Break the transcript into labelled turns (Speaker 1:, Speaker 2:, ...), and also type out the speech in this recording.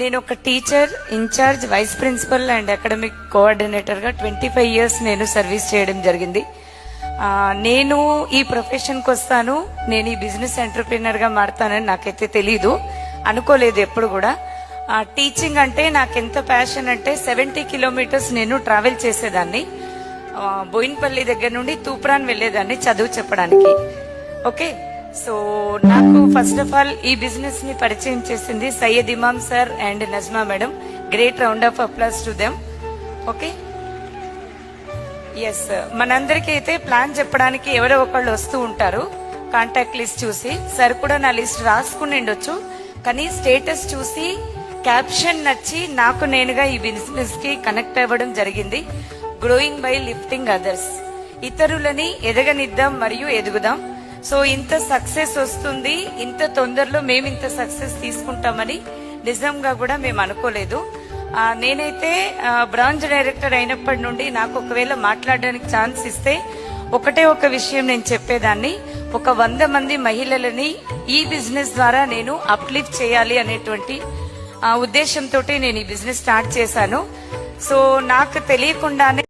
Speaker 1: నేను ఒక teacher, incharge, vice principal and academic coordinator గా 25 years నేను సర్వీస్ చేయడం జరిగింది. నేను ఈ ప్రొఫెషన్ కి వస్తాను, నేను ఈ బిజినెస్ ఎంటర్ప్రీనర్ గా మారుతానని నాకైతే తెలీదు, అనుకోలేదు ఎప్పుడు కూడా. టీచింగ్ అంటే నాకెంత ప్యాషన్ అంటే 70 kilometers నేను ట్రావెల్ చేసేదాన్ని. బోయిన్పల్లి దగ్గర నుండి తూప్రాన్ వెళ్లేదాన్ని చదువు చెప్పడానికి. ఓకే, సో నాకు ఫస్ట్ ఆఫ్ ఆల్ ఈ బిజినెస్ ని పరిచయం చేసింది Syed Imam sir and Najma madam. Great round of applause to them. Okay, yes, మనందరికీ అయితే ప్లాన్ చెప్పడానికి ఎవరో ఒకళ్ళు వస్తూ ఉంటారు. కాంటాక్ట్ లిస్ట్ చూసి సార్ కూడా నా లిస్ట్ రాసుకుని ఉండొచ్చు, కానీ స్టేటస్ చూసి క్యాప్షన్ నచ్చి నాకు నేనుగా ఈ బిజినెస్ కి కనెక్ట్ అవ్వడం జరిగింది. గ్రోయింగ్ బై లిఫ్టింగ్ అదర్స్, ఇతరులని ఎదగనిద్దాం మరియు ఎదుగుదాం. సో ఇంత సక్సెస్ వస్తుంది, ఇంత తొందరలో మేము ఇంత సక్సెస్ తీసుకుంటామని నిజంగా కూడా మేము అనుకోలేదు. నేనైతే బ్రాంచ్ డైరెక్టర్ అయినప్పటి నుండి నాకు ఒకవేళ మాట్లాడడానికి ఛాన్స్ ఇస్తే ఒకటే ఒక విషయం నేను చెప్పేదాన్ని, ఒక 100 మంది మహిళలని ఈ బిజినెస్ ద్వారా నేను అప్లిఫ్ట్ చేయాలి అనేటువంటి ఉద్దేశంతో నేను ఈ బిజినెస్ స్టార్ట్ చేశాను. సో నాకు తెలియకుండానే